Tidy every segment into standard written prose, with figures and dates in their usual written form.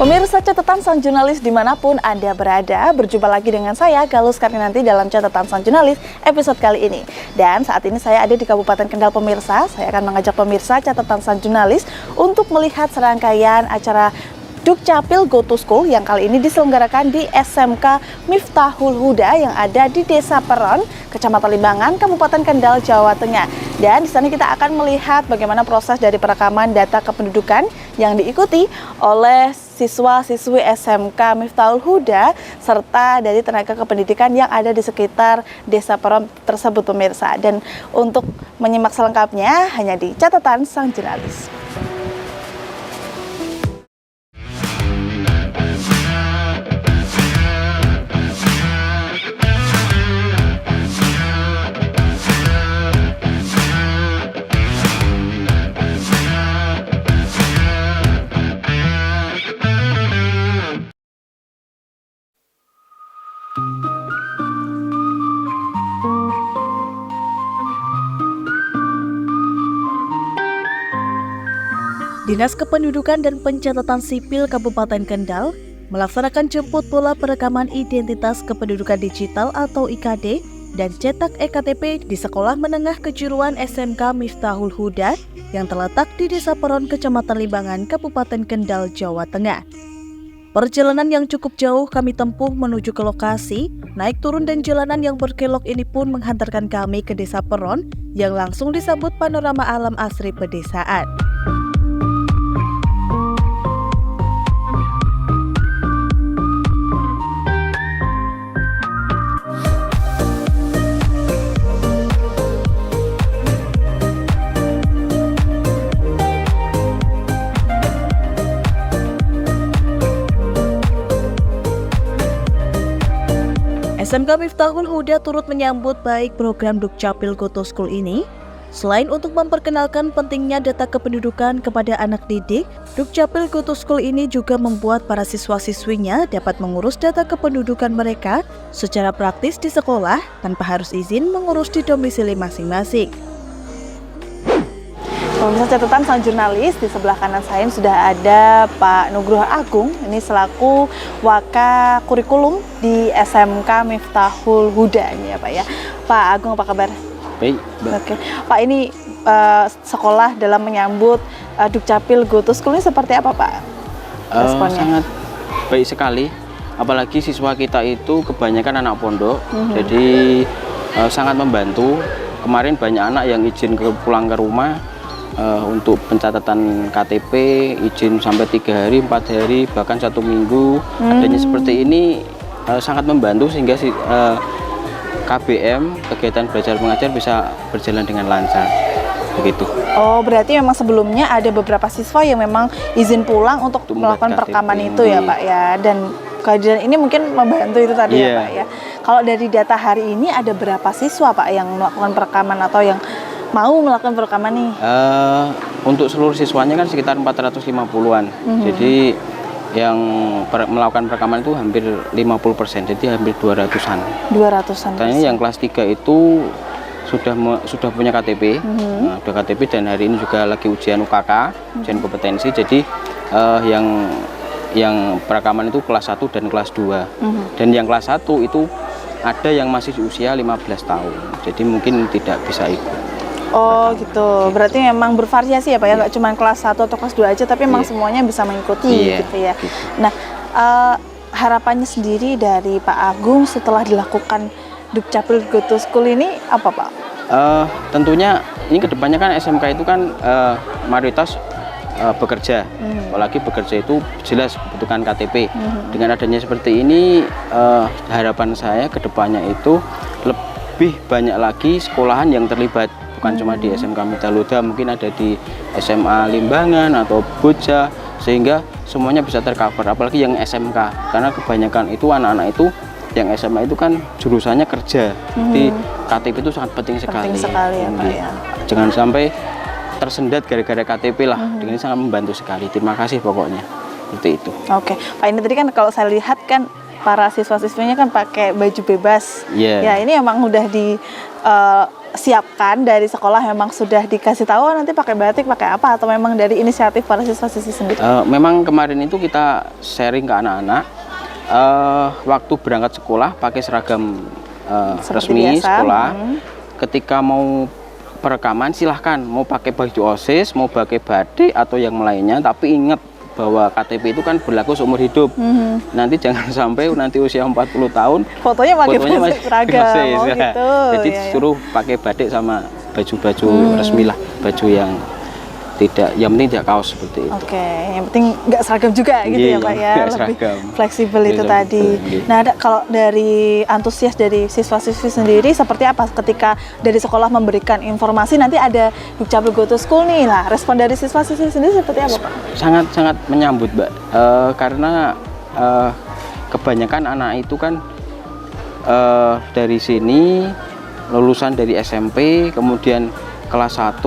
Pemirsa catatan sang jurnalis dimanapun Anda berada, berjumpa lagi dengan saya Galus Karninanti dalam catatan sang jurnalis episode kali ini. Dan saat ini saya ada di Kabupaten Kendal pemirsa. Saya akan mengajak pemirsa catatan sang jurnalis untuk melihat serangkaian acara Dukcapil Go to School yang kali ini diselenggarakan di SMK Miftahul Huda yang ada di Desa Peron, Kecamatan Limbangan, Kabupaten Kendal, Jawa Tengah. Dan di sana kita akan melihat bagaimana proses dari perekaman data kependudukan yang diikuti oleh siswa-siswi SMK Miftahul Huda serta dari tenaga kependidikan yang ada di sekitar Desa Peron tersebut pemirsa. Dan untuk menyimak selengkapnya hanya di catatan sang jurnalis. Dinas Kependudukan dan Pencatatan Sipil Kabupaten Kendal melaksanakan jemput bola perekaman identitas kependudukan digital atau IKD dan cetak EKTP di Sekolah Menengah Kejuruan SMK Miftahul Huda yang terletak di Desa Peron, Kecamatan Limbangan, Kabupaten Kendal, Jawa Tengah. Perjalanan yang cukup jauh kami tempuh menuju ke lokasi, naik turun dan jalanan yang berkelok ini pun menghantarkan kami ke Desa Peron yang langsung disambut panorama alam asri pedesaan. SMK Miftahul Huda turut menyambut baik program Dukcapil Go to School ini. Selain untuk memperkenalkan pentingnya data kependudukan kepada anak didik, Dukcapil Go to School ini juga membuat para siswa-siswinya dapat mengurus data kependudukan mereka secara praktis di sekolah tanpa harus izin mengurus di domisili masing-masing. Pemirsa catatan sang jurnalis, di sebelah kanan saya sudah ada Pak Nugroho Agung, ini selaku Waka Kurikulum di SMK Miftahul Huda ini ya Pak ya. Pak Agung, apa kabar? Baik. Oke. Pak, ini sekolah dalam menyambut Dukcapil Go to School ini seperti apa Pak? Responnya? Sangat baik sekali, apalagi siswa kita itu kebanyakan anak pondok, jadi sangat membantu. Kemarin banyak anak yang izin pulang ke rumah untuk pencatatan KTP, izin sampai 3 hari, 4 hari, bahkan 1 minggu. Adanya seperti ini sangat membantu sehingga KBM, kegiatan belajar mengajar, bisa berjalan dengan lancar. Begitu. Oh, berarti memang sebelumnya ada beberapa siswa yang memang izin pulang untuk melakukan perekaman itu ya Pak ya. Dan kehadiran ini mungkin membantu itu tadi ya Pak ya. Kalau dari data hari ini ada berapa siswa Pak yang melakukan perekaman atau yang mau melakukan perekaman nih? Untuk seluruh siswanya kan sekitar 450-an. Jadi yang melakukan perekaman itu hampir 50%, jadi hampir 200-an. 200-an. Tanya yang kelas 3 itu sudah punya KTP, udah KTP, dan hari ini juga lagi ujian UKK, ujian kompetensi. Jadi yang perekaman itu kelas 1 dan kelas 2. Dan yang kelas 1 itu ada yang masih usia 15 tahun. Jadi mungkin tidak bisa ikut. Oh gitu, berarti memang bervariasi ya Pak ya, nggak cuma kelas 1 atau kelas 2 aja, tapi memang semuanya bisa mengikuti gitu ya. Nah, harapannya sendiri dari Pak Agung setelah dilakukan Dukcapil Go to School ini apa Pak? Tentunya ini kedepannya kan SMK itu kan mayoritas bekerja, apalagi bekerja itu jelas membutuhkan KTP. Dengan adanya seperti ini, harapan saya kedepannya itu lebih banyak lagi sekolahan yang terlibat. Bukan cuma di SMK Miftahul Huda, mungkin ada di SMA Limbangan atau Boja, sehingga semuanya bisa tercover, apalagi yang SMK, karena kebanyakan itu anak-anak itu yang SMA itu kan jurusannya kerja. Di KTP itu sangat penting sekali. Penting sekali ya Pak ya. Jangan sampai tersendat gara-gara KTP lah. Dengan ini sangat membantu sekali. Terima kasih pokoknya. Seperti itu. Oke, Pak, ini tadi kan kalau saya lihat kan para siswa-siswinya kan pakai baju bebas. Ya ini emang udah di siapkan dari sekolah, memang sudah dikasih tahu nanti pakai batik, pakai apa, atau memang dari inisiatif para siswa-siswi sendiri? Memang kemarin itu kita sharing ke anak-anak, waktu berangkat sekolah pakai seragam resmi biasa. sekolah. Ketika mau perekaman silahkan, mau pakai baju OSIS, mau pakai batik atau yang lainnya, tapi ingat bahwa KTP itu kan berlaku seumur hidup. Nanti jangan sampai nanti usia 40 tahun Fotonya pakai masih seragam, OSIS, oh ya. gitu. Jadi suruh pakai batik sama baju-baju resmi lah, baju yang yang penting tidak kaos seperti itu. Oke, yang penting nggak seragam juga gitu ya Pak ya, nggak lebih seragam. fleksibel itu Iya, tadi. betul. Nah, kalau dari antusias dari siswa-siswi sendiri seperti apa ketika dari sekolah memberikan informasi, nanti ada Dukcapil Go to School nih lah, respon dari siswa-siswi sendiri seperti apa Pak? Sangat menyambut Mbak, karena kebanyakan anak itu kan dari sini lulusan dari SMP, kemudian kelas 1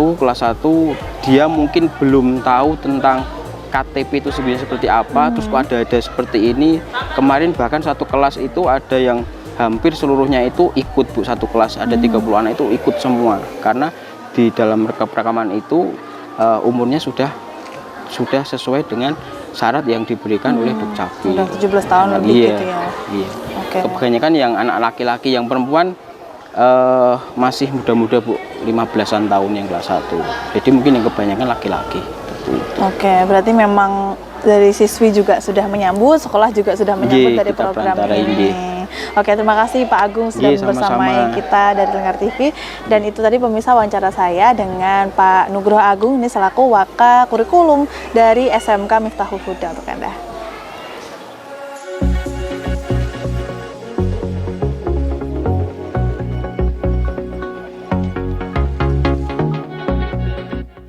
dia mungkin belum tahu tentang KTP itu sebenarnya seperti apa, terus kok ada seperti ini. Kemarin bahkan satu kelas itu ada yang hampir seluruhnya itu ikut Bu, satu kelas ada 30 anak itu ikut semua, karena di dalam perekaman itu umurnya sudah sesuai dengan syarat yang diberikan oleh Dukcapil. Sudah 17 tahun lebih gitu ya. Iya. Oke. Kebanyakan yang anak laki-laki, yang perempuan masih muda-muda Bu, 15-an tahun yang kelas 1. Jadi mungkin yang kebanyakan laki-laki. Oke, berarti memang dari siswi juga sudah menyambut, sekolah juga sudah menyambut dari kita program perantara ini. Oke, terima kasih Pak Agung sudah bersama kita dari Lingkar TV. Dan itu tadi pemirsa wawancara saya dengan Pak Nugroho Agung, ini selaku Waka Kurikulum dari SMK Miftahul Huda untuk Anda.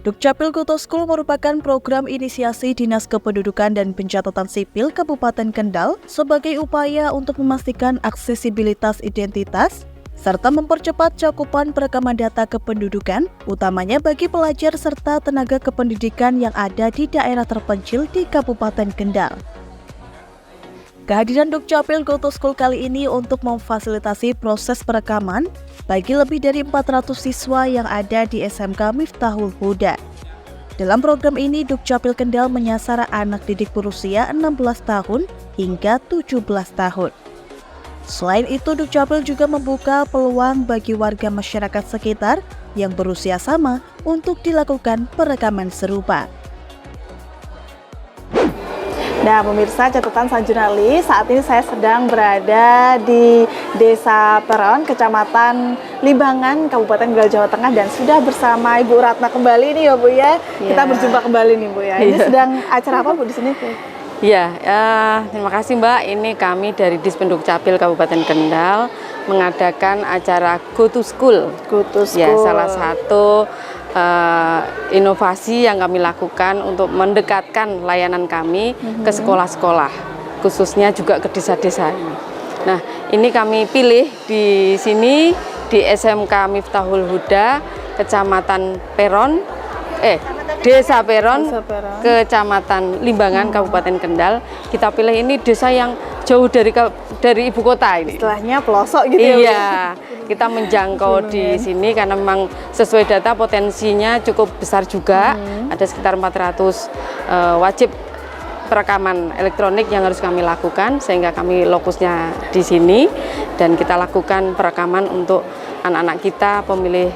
Dukcapil Go to School merupakan program inisiasi Dinas Kependudukan dan Pencatatan Sipil Kabupaten Kendal sebagai upaya untuk memastikan aksesibilitas identitas serta mempercepat cakupan perekaman data kependudukan, utamanya bagi pelajar serta tenaga kependidikan yang ada di daerah terpencil di Kabupaten Kendal. Kehadiran Dukcapil Go to School kali ini untuk memfasilitasi proses perekaman bagi lebih dari 400 siswa yang ada di SMK Miftahul Huda. Dalam program ini, Dukcapil Kendal menyasar anak didik berusia 16 tahun hingga 17 tahun. Selain itu, Dukcapil juga membuka peluang bagi warga masyarakat sekitar yang berusia sama untuk dilakukan perekaman serupa. Nah, pemirsa catatan sang jurnalis, saat ini saya sedang berada di Desa Peron, Kecamatan Limbangan, Kabupaten Kendal, Jawa Tengah, dan sudah bersama Ibu Ratna kembali nih ya Bu ya. Kita berjumpa kembali nih Bu ya. Ini sedang acara apa Bu di sini Bu? Ya, terima kasih Mbak. Ini kami dari Dispendukcapil Kabupaten Kendal mengadakan acara Go to School. Go to School. Ya, salah satu inovasi yang kami lakukan untuk mendekatkan layanan kami ke sekolah-sekolah, khususnya juga ke desa-desa ini. Nah, ini kami pilih di sini di SMK Miftahul Huda, Kecamatan Peron, Desa Peron, Kecamatan Limbangan, Kabupaten Kendal. Kita pilih ini desa yang jauh dari ibu kota ini. Istilahnya pelosok gitu ya. Iya, kita menjangkau di sini karena memang sesuai data potensinya cukup besar juga. Ada sekitar 400 wajib perekaman elektronik yang harus kami lakukan, sehingga kami lokusnya di sini dan kita lakukan perekaman untuk anak-anak kita pemilih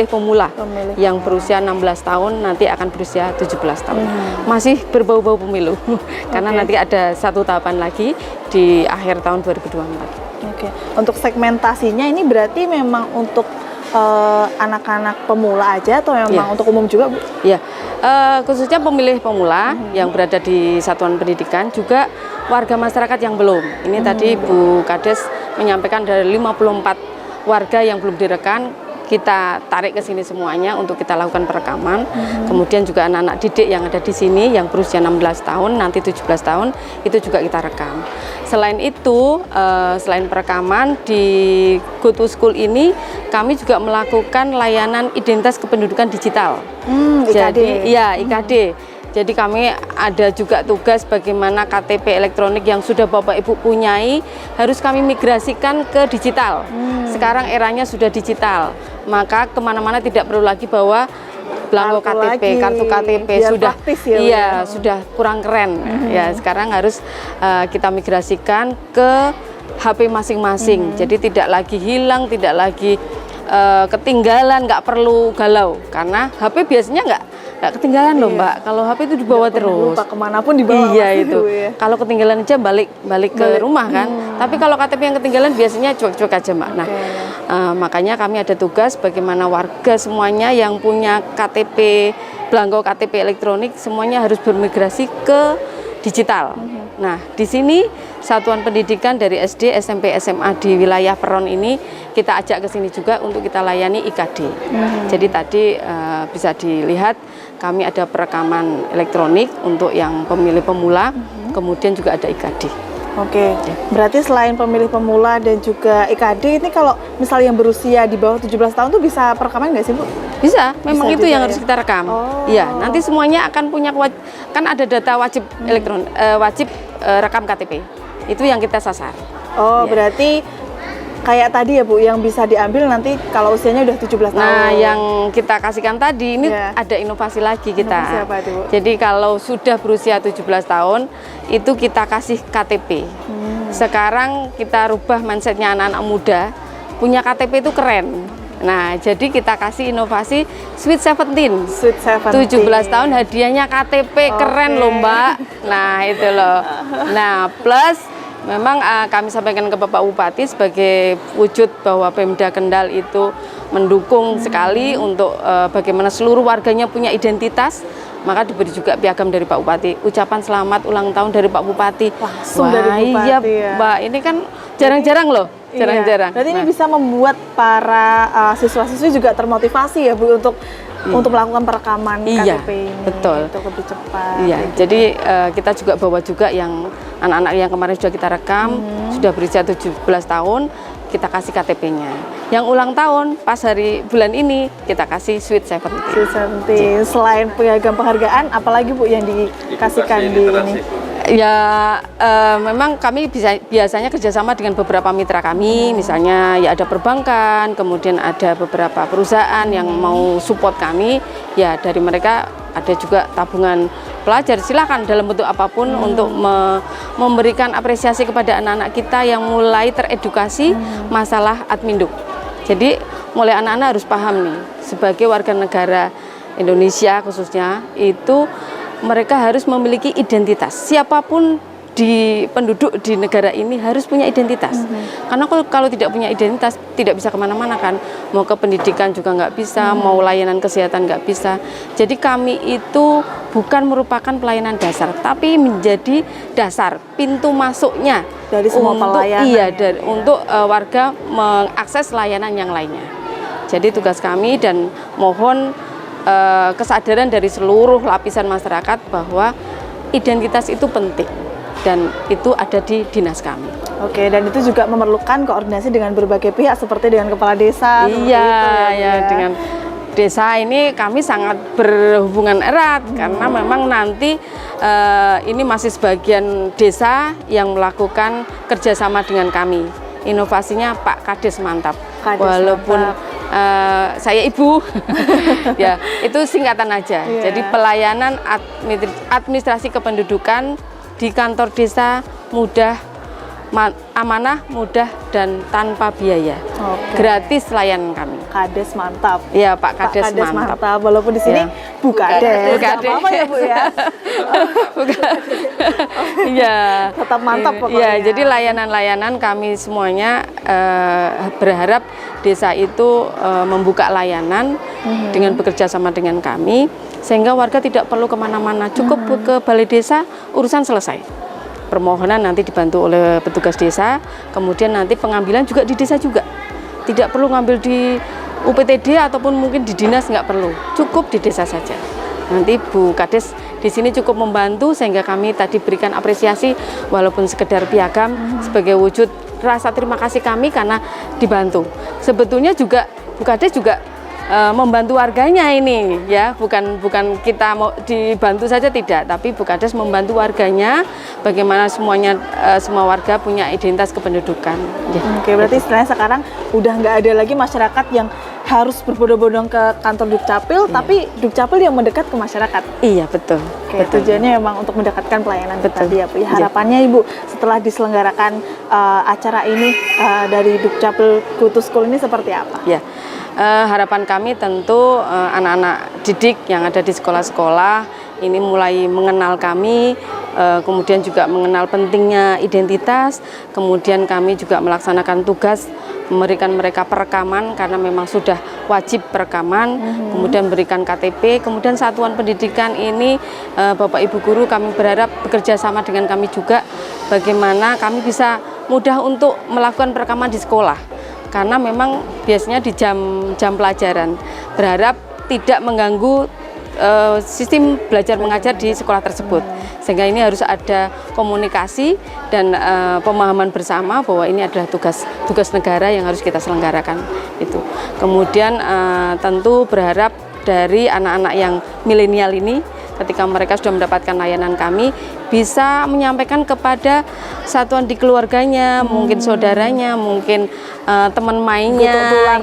pemula yang berusia 16 tahun nanti akan berusia 17 tahun. Masih berbau-bau pemilu karena nanti ada satu tahapan lagi di akhir tahun 2024. Oke. Untuk segmentasinya ini berarti memang untuk anak-anak pemula aja atau memang untuk umum juga Bu? Ya, khususnya pemilih pemula yang berada di satuan pendidikan, juga warga masyarakat yang belum. Ini tadi Bu Kades menyampaikan dari 54 warga yang belum direkam, kita tarik ke sini semuanya untuk kita lakukan perekaman. Kemudian juga anak-anak didik yang ada di sini yang berusia 16 tahun, nanti 17 tahun, itu juga kita rekam. Selain itu, selain perekaman di Go to School ini, kami juga melakukan layanan identitas kependudukan digital. IKD. Jadi, ya IKD. Jadi kami ada juga tugas bagaimana KTP elektronik yang sudah Bapak Ibu punyai harus kami migrasikan ke digital. Sekarang eranya sudah digital, maka kemana-mana tidak perlu lagi bawa belangko KTP, kartu KTP biar sudah, praktis ya, Bu, iya sudah kurang keren. Ya sekarang harus kita migrasikan ke HP masing-masing. Jadi tidak lagi hilang, tidak lagi ketinggalan, nggak perlu galau karena HP biasanya nggak ketinggalan loh Mbak. Kalau HP itu dibawa terus. Lupa kemanapun dibawa. Iya pasti, itu. Bu, ya. Kalau ketinggalan aja balik ke rumah kan. Tapi kalau KTP yang ketinggalan biasanya cuek-cuek aja Mbak. Nah, makanya kami ada tugas bagaimana warga semuanya yang punya KTP, belangko KTP elektronik semuanya harus bermigrasi ke digital. Nah, di sini satuan pendidikan dari SD, SMP, SMA di wilayah Peron ini kita ajak ke sini juga untuk kita layani IKD. Jadi tadi bisa dilihat kami ada perekaman elektronik untuk yang pemilih pemula, kemudian juga ada IKD. Oke, berarti selain pemilih pemula dan juga IKD, ini kalau misalnya yang berusia di bawah 17 tahun tuh bisa perekaman nggak sih Bu? Bisa, memang Bisa itu juga yang ya? harus kita rekam. Oh. Iya, nanti semuanya akan punya kan ada data wajib wajib rekam KTP. Itu yang kita sasar. Oh, Iya. berarti kayak tadi ya Bu, yang bisa diambil nanti kalau usianya udah 17 tahun. Nah, yang kita kasihkan tadi ini Iya. ada inovasi lagi kita. Inovasi apa itu, Bu? Jadi kalau sudah berusia 17 tahun itu kita kasih KTP. Sekarang kita rubah mindsetnya anak-anak muda, punya KTP itu keren. Nah, jadi kita kasih inovasi Sweet 17. Sweet 17. 17 tahun hadiahnya KTP keren loh Mbak. Nah itu loh. Nah plus memang kami sampaikan ke Bapak Bupati sebagai wujud bahwa Pemda Kendal itu mendukung sekali untuk bagaimana seluruh warganya punya identitas. Maka diberi juga piagam dari Pak Bupati, ucapan selamat ulang tahun dari Pak Bupati. Langsung dari Bupati iya, ya. Mbak, ini kan jarang-jarang loh, jarang-jarang. Berarti ini Nah. bisa membuat para siswa-siswi juga termotivasi ya Bu untuk melakukan perekaman Iya, KTP ini betul. untuk lebih cepat. Iya, jadi kita juga bawa juga yang anak-anak yang kemarin sudah kita rekam, sudah berusia 17 tahun, kita kasih KTP-nya. Yang ulang tahun pas hari bulan ini kita kasih Sweet 17. Sweet 17. Selain piagam penghargaan, apalagi Bu yang dikasihkan di ini? Ya, memang kami biasanya kerjasama dengan beberapa mitra kami, misalnya ya ada perbankan, kemudian ada beberapa perusahaan yang mau support kami, ya dari mereka ada juga tabungan pelajar. Silakan dalam bentuk apapun untuk memberikan apresiasi kepada anak-anak kita yang mulai teredukasi masalah adminduk. Jadi mulai anak-anak harus paham nih, sebagai warga negara Indonesia khususnya itu mereka harus memiliki identitas. Siapapun di penduduk di negara ini harus punya identitas. Karena kalau tidak punya identitas tidak bisa kemana-mana kan. Mau ke pendidikan juga nggak bisa, mau layanan kesehatan nggak bisa. Jadi kami itu bukan merupakan pelayanan dasar, tapi menjadi dasar pintu masuknya Dari semua pelayanan. Iya, untuk warga mengakses layanan yang lainnya. Jadi tugas kami dan mohon kesadaran dari seluruh lapisan masyarakat bahwa identitas itu penting dan itu ada di dinas kami. Oke, dan itu juga memerlukan koordinasi dengan berbagai pihak seperti dengan kepala desa. seperti Iya, itu Bu, ya dengan desa ini kami sangat berhubungan erat karena memang nanti ini masih sebagian desa yang melakukan kerjasama dengan kami. Inovasinya Pak Kades mantap. Kades Walaupun mantap. Saya ibu, ya itu singkatan aja. Iya. Jadi pelayanan administrasi kependudukan di kantor desa mudah, amanah, mudah dan tanpa biaya. Oke. Gratis layanan kami. Kades mantap. Iya Pak Kades, mantap. Walaupun di sini Ya. Bu Kades. Bu Kades. Nggak apa-apa ya Bu ya. Iya. Tetap mantap pokoknya. Iya, jadi layanan-layanan kami semuanya berharap desa itu membuka layanan dengan bekerja sama dengan kami, sehingga warga tidak perlu kemana-mana, cukup ke balai desa, urusan selesai. Permohonan nanti dibantu oleh petugas desa, kemudian nanti pengambilan juga di desa juga. Tidak perlu ngambil di UPTD ataupun mungkin di dinas, nggak perlu, cukup di desa saja. Nanti Bu Kades di sini cukup membantu sehingga kami tadi berikan apresiasi walaupun sekedar piagam sebagai wujud rasa terima kasih kami karena dibantu. Sebetulnya juga Bu Kades juga membantu warganya ini ya, bukan kita mau dibantu saja tidak, tapi Bukades membantu warganya bagaimana semuanya semua warga punya identitas kependudukan. Ya. Oke, berarti istilahnya sekarang udah nggak ada lagi masyarakat yang harus berbondong-bondong ke kantor Dukcapil, tapi Dukcapil yang mendekat ke masyarakat. Iya betul. Oke, Betul. tujuannya memang untuk mendekatkan pelayanan Betul. tadi ya Bu. Ya, harapannya Ibu setelah diselenggarakan acara ini dari Dukcapil Go to School ini seperti apa? Ya, harapan kami tentu anak-anak didik yang ada di sekolah-sekolah ini mulai mengenal kami, kemudian juga mengenal pentingnya identitas, kemudian kami juga melaksanakan tugas memberikan mereka perekaman karena memang sudah wajib perekaman, kemudian berikan KTP, kemudian satuan pendidikan ini Bapak Ibu guru kami berharap bekerja sama dengan kami juga bagaimana kami bisa mudah untuk melakukan perekaman di sekolah. Karena memang biasanya di jam pelajaran, berharap tidak mengganggu sistem belajar mengajar di sekolah tersebut, sehingga ini harus ada komunikasi dan pemahaman bersama bahwa ini adalah tugas negara yang harus kita selenggarakan itu. Kemudian tentu berharap dari anak-anak yang milenial ini ketika mereka sudah mendapatkan layanan kami bisa menyampaikan kepada satuan di keluarganya, mungkin saudaranya, mungkin teman mainnya,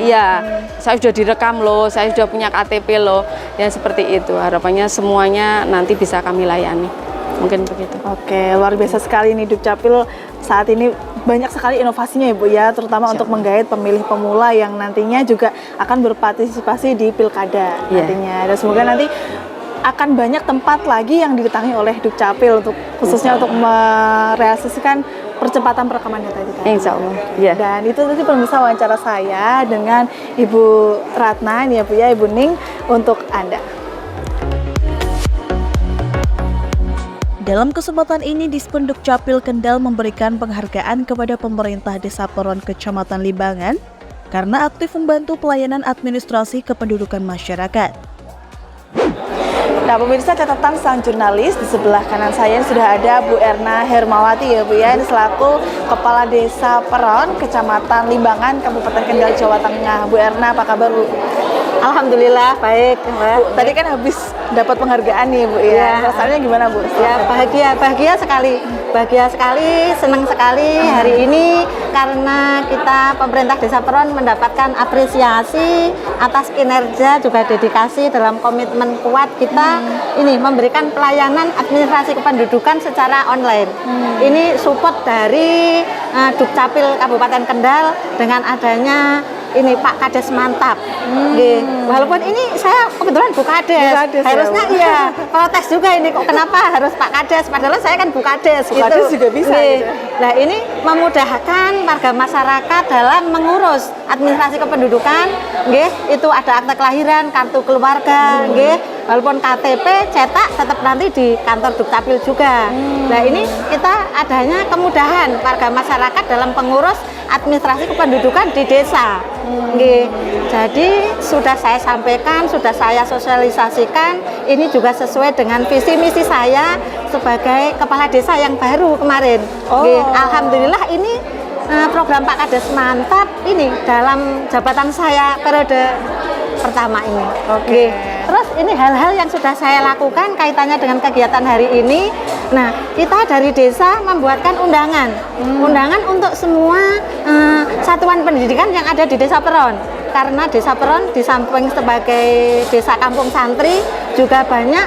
ya, saya sudah direkam loh, saya sudah punya KTP loh, ya seperti itu. Harapannya semuanya nanti bisa kami layani, mungkin begitu. Oke, luar biasa sekali nih Dukcapil saat ini, banyak sekali inovasinya ya Bu ya, terutama untuk menggait pemilih pemula yang nantinya juga akan berpartisipasi di pilkada nantinya. Dan semoga nanti akan banyak tempat lagi yang didatangi oleh Dukcapil untuk khususnya untuk merealisasikan percepatan perekaman data itu. Insya Allah. Ya. Dan itu tadi pemirsa wawancara saya dengan Ibu Ratna ini ya Bu ya, Ibu Ning untuk Anda. Dalam kesempatan ini, Dispun Dukcapil Kendal memberikan penghargaan kepada pemerintah Desa Peron Kecamatan Limbangan karena aktif membantu pelayanan administrasi kependudukan masyarakat. Nah pemirsa, catatan sang jurnalis, di sebelah kanan saya sudah ada Bu Erna Hermawati ya Bu ya, ini selaku Kepala Desa Peron, Kecamatan Limbangan, Kabupaten Kendal, Jawa Tengah. Bu Erna, apa kabar Bu? Alhamdulillah baik, Mbak. Bu, tadi kan habis dapat penghargaan nih Bu ya, rasanya gimana Bu? Ya bahagia sekali, senang sekali hari ini karena kita pemerintah Desa Peron mendapatkan apresiasi atas kinerja juga dedikasi dalam komitmen kuat kita ini memberikan pelayanan administrasi kependudukan secara online. Ini support dari Dukcapil Kabupaten Kendal dengan adanya ini Pak Kades mantap. Walaupun ini saya kebetulan Bukades harusnya iya protes juga ini kok kenapa harus Pak Kades, padahal saya kan Bukades gitu. Bukades juga bisa gitu. Nah ini memudahkan warga masyarakat dalam mengurus administrasi kependudukan, itu ada akte kelahiran, kartu keluarga, walaupun KTP cetak tetap nanti di kantor Dukcapil juga. Nah ini kita adanya kemudahan warga masyarakat dalam pengurus administrasi kependudukan di desa. Jadi sudah saya sampaikan, sudah saya sosialisasikan, ini juga sesuai dengan visi misi saya sebagai kepala desa yang baru kemarin. Alhamdulillah ini program Pak Kades mantap ini dalam jabatan saya periode pertama ini. Terus ini hal-hal yang sudah saya lakukan kaitannya dengan kegiatan hari ini. Nah, kita dari desa membuatkan undangan untuk semua satuan pendidikan yang ada di Desa Peron. Karena Desa Peron di samping sebagai desa kampung santri juga banyak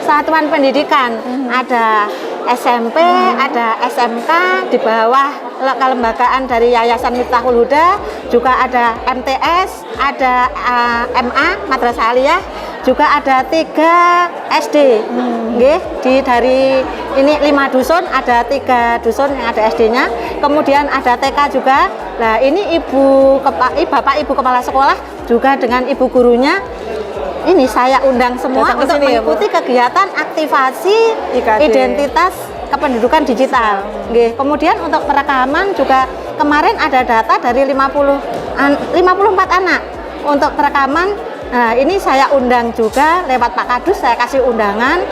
satuan pendidikan. Ada SMP, ada SMK, di bawah kelembagaan dari Yayasan Miftahul Huda, juga ada MTS, ada MA, Madrasah Aliyah, juga ada 3 SD. Dari ini 5 dusun, ada 3 dusun yang ada SD-nya, kemudian ada TK juga. Nah ini Bapak Ibu Kepala Sekolah juga dengan Ibu gurunya. Ini saya undang semua untuk mengikuti kegiatan aktivasi identitas kependudukan digital. Kemudian untuk perekaman juga kemarin ada data dari 54 anak untuk perekaman. Nah, ini saya undang juga lewat Pak Kadus, saya kasih undangan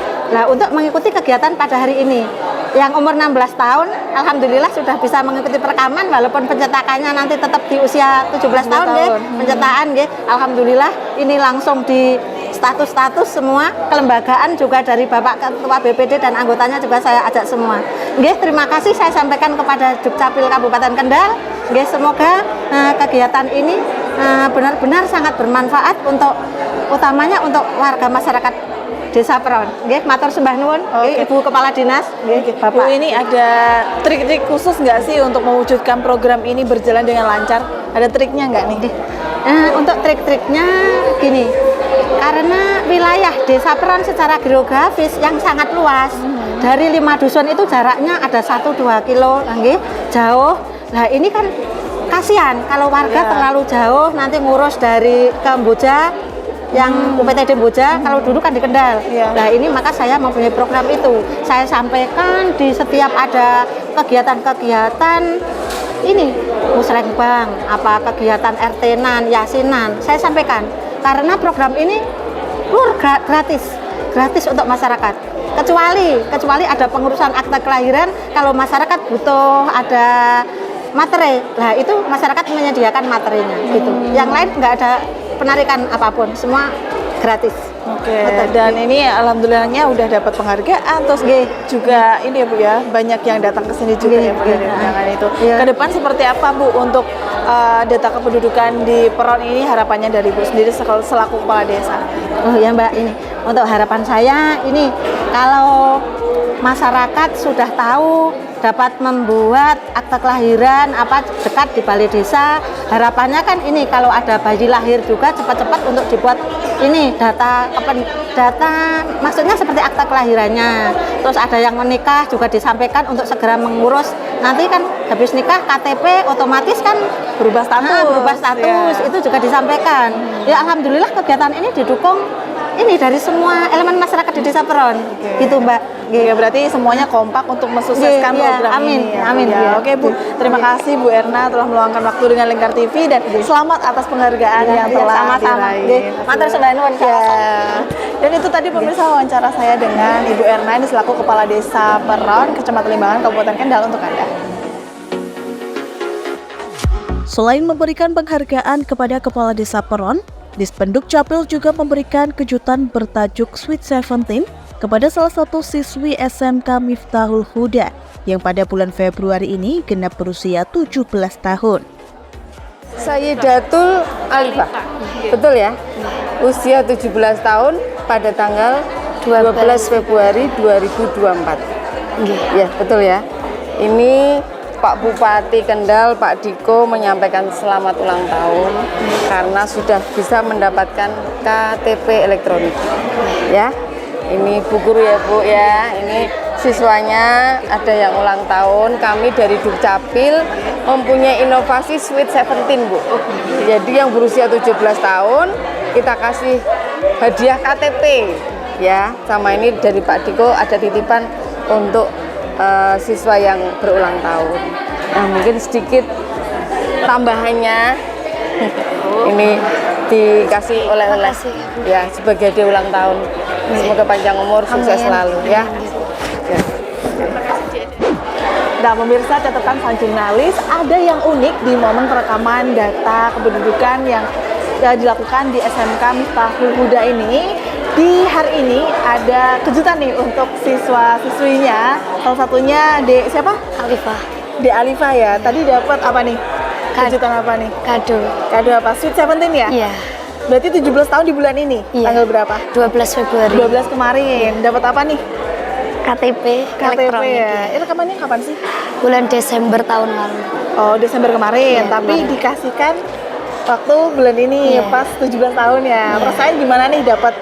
untuk mengikuti kegiatan pada hari ini. yang umur 16 tahun, alhamdulillah sudah bisa mengikuti perekaman walaupun pencetakannya nanti tetap di usia 17 tahun nggih, pencetakan nggih. Alhamdulillah ini langsung di status-status semua kelembagaan juga dari Bapak Ketua BPD dan anggotanya juga saya ajak semua. Nggih, terima kasih saya sampaikan kepada Dukcapil Kabupaten Kendal. Nggih, semoga kegiatan ini benar-benar sangat bermanfaat untuk utamanya untuk warga masyarakat Desa Peron. Nggih, matur sembah nuwun. Ibu Kepala Dinas, nggih, Bu, ini ada trik-trik khusus nggak sih untuk mewujudkan program ini berjalan dengan lancar? Ada triknya nggak nih? Untuk trik-triknya gini, karena wilayah Desa Peron secara geografis yang sangat luas, dari 5 dusun itu jaraknya ada 1-2 kilo, nggih, jauh. Nah ini kan kasihan kalau warga terlalu jauh nanti ngurus dari Kamboja yang UPTD Boja, kalau dulu kan di Kendal. Nah ini maka saya mempunyai program itu. Saya sampaikan di setiap ada kegiatan-kegiatan ini, musrenbang, apa kegiatan RT-nan, yasinan, saya sampaikan. Karena program ini gratis untuk masyarakat. Kecuali ada pengurusan akta kelahiran, kalau masyarakat butuh ada materi, nah itu masyarakat menyediakan materinya gitu. Yang lain nggak ada penarikan apapun, semua gratis. Oke. Dan ini alhamdulillahnya udah dapat penghargaan, terus juga ini ya Bu ya, banyak yang datang ke sini juga ya Bu dari undangan itu. Ke depan seperti apa Bu untuk data kependudukan di Peron ini, harapannya dari Bu sendiri selaku kepala desa? Oh ya Mbak, ini untuk harapan saya ini kalau masyarakat sudah tahu dapat membuat akta kelahiran dekat di balai desa, harapannya kan ini kalau ada bayi lahir juga cepat-cepat untuk dibuat ini data maksudnya seperti akta kelahirannya. Terus ada yang menikah juga disampaikan untuk segera mengurus, nanti kan habis nikah KTP otomatis kan berubah status, itu juga disampaikan. Ya alhamdulillah kegiatan ini didukung ini dari semua elemen masyarakat di Desa Peron, gitu Mbak. Ya berarti semuanya kompak untuk mensukseskan program ini. Amin. Ya. Oke Bu, terima kasih Bu Erna telah meluangkan waktu dengan Lingkar TV dan selamat atas penghargaan yang telah diraih. Matur sembah nuwun. Dan itu tadi pemirsa wawancara saya dengan Ibu Erna ini selaku Kepala Desa Peron, Kecamatan Limbangan, Kabupaten Kendal untuk Anda. Selain memberikan penghargaan kepada Kepala Desa Peron, Dispenduk Capil juga memberikan kejutan bertajuk Sweet 17 kepada salah satu siswi SMK Miftahul Huda yang pada bulan Februari ini genap berusia 17 tahun. Sayyidatul Alifah, betul ya? Usia 17 tahun pada tanggal 12 Februari 2024. Ya, betul ya. Ini Pak Bupati Kendal, Pak Diko menyampaikan selamat ulang tahun karena sudah bisa mendapatkan KTP elektronik. Ya, ini Bu Guru ya Bu ya, ini siswanya ada yang ulang tahun. Kami dari Dukcapil mempunyai inovasi Sweet 17 Bu. Jadi yang berusia 17 tahun kita kasih hadiah KTP ya. Sama ini dari Pak Diko ada titipan untuk siswa yang berulang tahun. Nah mungkin sedikit tambahannya ini dikasih oleh-oleh ya sebagai dia ulang tahun. Semoga panjang umur, sukses selalu ya. Nah pemirsa, catatan sang jurnalis, ada yang unik di momen perekaman data kependudukan yang dilakukan di SMK Miftahul Huda ini. Di hari ini ada kejutan nih untuk siswa-siswinya. Salah satunya siapa? Alifah. Alifah ya. Tadi dapat apa nih? Kejutan apa nih? Kado apa? Sweet 17 ya? Iya. Berarti 17 tahun di bulan ini? Iya. Tanggal berapa? 12 Februari. 12 kemarin. Dapat apa nih? KTP elektronik. Ya. Itu kapan sih? Bulan Desember tahun lalu. Oh, Desember kemarin. Iya, Tapi kemarin. dikasihkan waktu bulan ini pas 17 tahun ya. Perasaan gimana nih dapat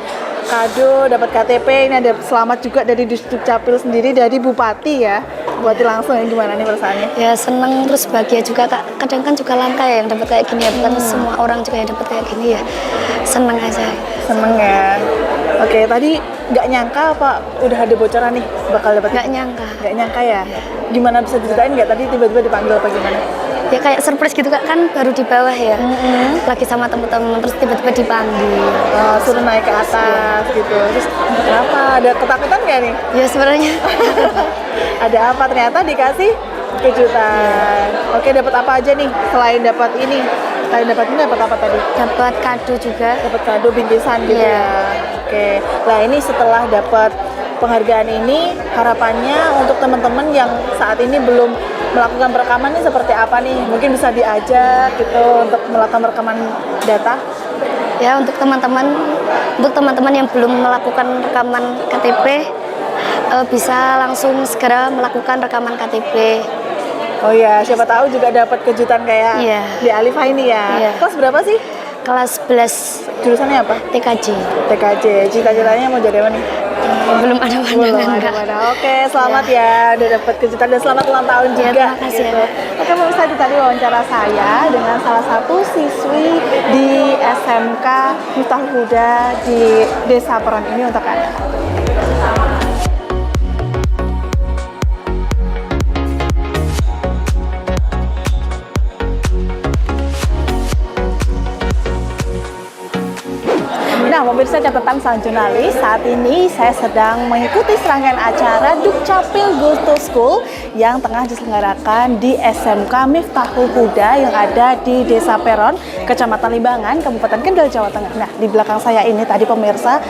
kado, dapat KTP, ini ada selamat juga dari Dukcapil sendiri, dari Bupati ya. Bupati langsung ya, gimana nih perasaannya? Ya seneng terus bahagia juga Kak. Kadang kan juga langka ya yang dapat kayak gini ya. Bukan semua orang juga yang dapat kayak gini ya. Seneng aja. Seneng ya. Oke, tadi nggak nyangka apa udah ada bocoran nih bakal dapat? Nggak nyangka. Nggak nyangka ya. Gimana bisa diceritain nggak tadi tiba-tiba dipanggil apa gimana? ya kayak surprise gitu Kak, kan baru di bawah ya. Lagi sama teman-teman terus tiba-tiba dipanggil. Suruh naik ke atas gitu. Terus kenapa? Ada ketakutan nggak nih? Ya sebenarnya Ada apa? Ternyata dikasih kejutan. Oke, dapat apa aja nih? Selain dapat ini, dapat apa tadi? dapat kado juga. Dapat kado bingkisan gitu Iya. ya. Oke. Nah, ini setelah dapat penghargaan ini, harapannya untuk teman-teman yang saat ini belum melakukan perekaman ini seperti apa nih? Mungkin bisa diajak gitu untuk melakukan rekaman data. Ya untuk teman-teman yang belum melakukan rekaman KTP bisa langsung segera melakukan rekaman KTP. Oh ya, siapa tahu juga dapat kejutan kayak Iya. di Alifa ini ya. Iya. Kelas berapa sih? Kelas 11 Jurusannya apa? TKJ. TKJ. Cita-citanya mau jadi apa nih? Belum ada Belum pandangan ada Kak. mana. Oke, selamat ya udah dapat kejutan dan selamat ulang tahun Ya, juga. terima kasih ya, Kak. Oke, pemirsa, itu tadi wawancara saya dengan salah satu siswi di SMK Miftahul Huda di Desa Peron ini untuk Anda. Nah, pemirsa catatan sang jurnalis, saat ini saya sedang mengikuti serangkaian acara Dukcapil Go to School yang tengah diselenggarakan di SMK Miftahul Huda yang ada di Desa Peron, Kecamatan Limbangan, Kabupaten Kendal, Jawa Tengah. Nah, di belakang saya ini tadi pemirsa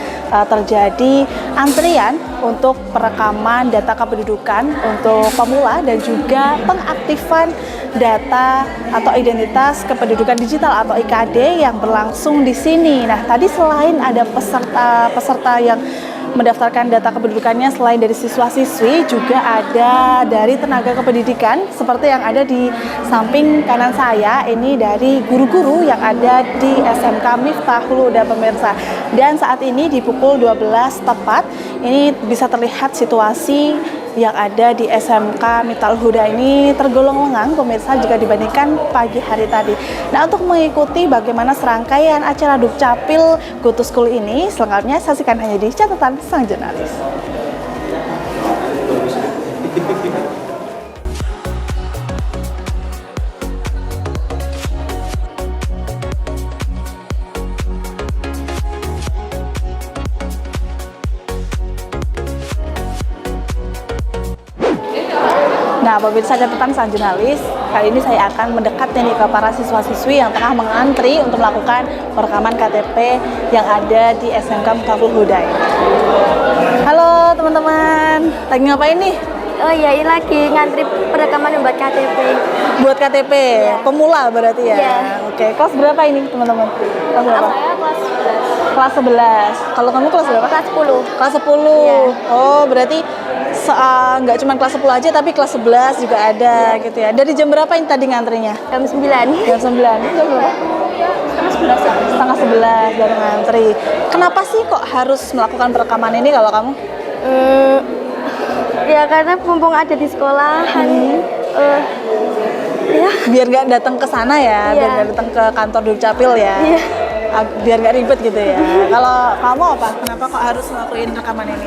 terjadi antrian untuk perekaman data kependudukan untuk pemula dan juga pengaktifan data atau identitas kependudukan digital atau IKD yang berlangsung di sini. Nah, tadi selain ada peserta yang mendaftarkan data kependudukannya, selain dari siswa-siswi juga ada dari tenaga kependidikan seperti yang ada di samping kanan saya ini, dari guru-guru yang ada di SMK Miftahul Huda pemirsa. Dan saat ini di pukul 12 tepat ini bisa terlihat situasi yang ada di SMK Miftahul Huda ini tergolong lengang pemirsa jika dibandingkan pagi hari tadi. Nah, untuk mengikuti bagaimana serangkaian acara Dukcapil Go to School ini, selengkapnya saksikan hanya di catatan sang jurnalis. Nah, pemirsa catatan sang jurnalis, kali ini saya akan mendekat nih ke para siswa-siswi yang tengah mengantri untuk melakukan perekaman KTP yang ada di SMK Miftahul Huda. Halo teman-teman, lagi ngapain nih? Oh iya, ini lagi ngantri perekaman buat KTP. Buat KTP, pemula berarti ya? Iya. Oke, kelas berapa ini teman-teman? Kelas berapa? Saya kelas Kelas 11. Kalau kamu kelas berapa? Kelas 10. Kelas 10. Oh, berarti nggak cuma kelas 10 aja tapi kelas 11 juga ada gitu ya. Dari jam berapa ini tadi ngantrinya? Jam 9. Jam 9. Jam berapa? Setengah 11 baru ngantri. Kenapa sih kok harus melakukan perekaman ini kalau kamu? Ya karena mumpung ada di sekolahan. Ya. Biar nggak datang ke sana ya, Iya. biar nggak datang ke kantor Dukcapil ya. Iya. Biar nggak ribet gitu ya. Kalau kamu apa? Kenapa kok harus ngelakuin rekaman ini?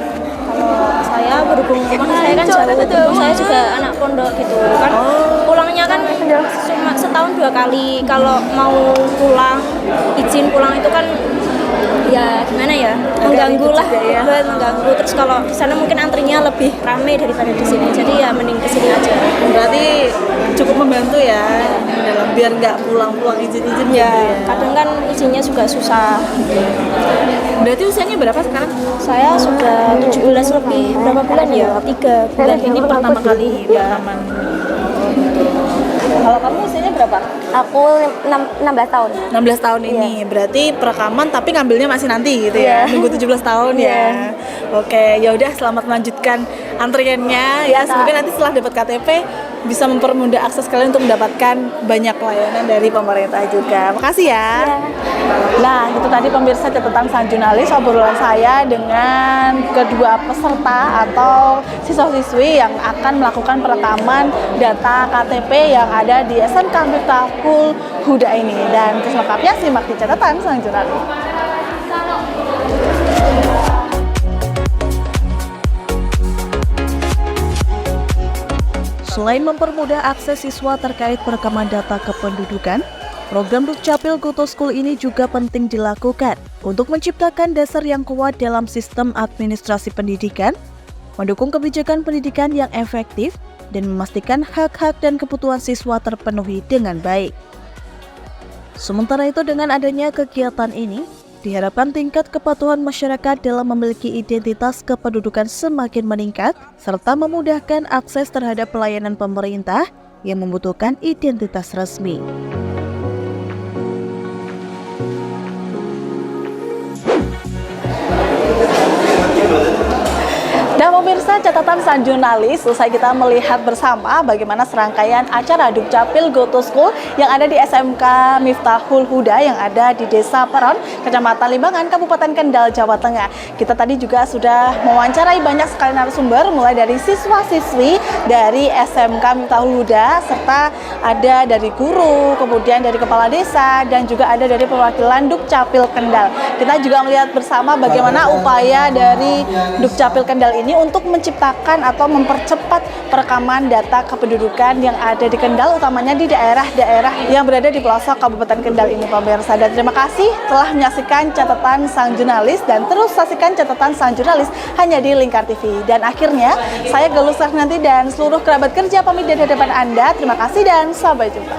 Saya berhubung memang saya kan jauh, saya juga anak pondok gitu kan, pulangnya kan cuma setahun 2 kali. Kalau mau pulang, izin pulang itu kan ya gimana ya, mengganggu lah, mengganggu. Terus kalau di sana mungkin antrinya lebih ramai daripada di sini, jadi ya mending ke sini aja. Berarti cukup membantu ya, dalam biar nggak pulang-pulang izin-izin gitu Ya, ya. kadang kan izinnya juga susah. Berarti usianya berapa sekarang? Saya sudah 17 lebih, berapa bulan ya? 3 bulan ini pertama kali rekaman. Kalau kamu usianya berapa? Aku 16 tahun. 16 tahun ini. Berarti perekaman tapi ngambilnya masih nanti gitu ya. Nunggu 17 tahun ya. Oke, ya udah selamat melanjutkan antriannya ya. Semoga nanti setelah dapat KTP bisa mempermudah akses kalian untuk mendapatkan banyak layanan dari pemerintah juga. Makasih ya. Nah, itu tadi pemirsa catatan sang jurnalis obrolan saya dengan kedua peserta atau siswa-siswi yang akan melakukan perekaman data KTP yang ada di SMK Miftahul Huda ini. Dan selengkapnya simak di catatan sang jurnalis. Selain mempermudah akses siswa terkait perekaman data kependudukan, program Dukcapil Goto School ini juga penting dilakukan untuk menciptakan dasar yang kuat dalam sistem administrasi pendidikan, mendukung kebijakan pendidikan yang efektif, dan memastikan hak-hak dan kebutuhan siswa terpenuhi dengan baik. Sementara itu, dengan adanya kegiatan ini, diharapkan tingkat kepatuhan masyarakat dalam memiliki identitas kependudukan semakin meningkat, serta memudahkan akses terhadap pelayanan pemerintah yang membutuhkan identitas resmi. Nah pemirsa, catatan sang jurnalis, usai kita melihat bersama bagaimana serangkaian acara Dukcapil Goto School yang ada di SMK Miftahul Huda yang ada di Desa Peron, Kecamatan Limbangan, Kabupaten Kendal, Jawa Tengah. Kita tadi juga sudah mewawancarai banyak sekali narasumber, mulai dari siswa-siswi dari SMK Miftahul Huda, serta ada dari guru, kemudian dari kepala desa, dan juga ada dari perwakilan Dukcapil Kendal. Kita juga melihat bersama bagaimana upaya dari Dukcapil Kendal ini untuk menciptakan atau mempercepat perekaman data kependudukan yang ada di Kendal, utamanya di daerah-daerah yang berada di pelosok Kabupaten Kendal ini, pemirsa. Dan terima kasih telah menyaksikan catatan sang jurnalis, dan terus saksikan catatan sang jurnalis hanya di Lingkar TV. Dan akhirnya, saya Galus Sarnanti dan seluruh kerabat kerja pamit dari hadapan Anda. Terima kasih dan sampai jumpa.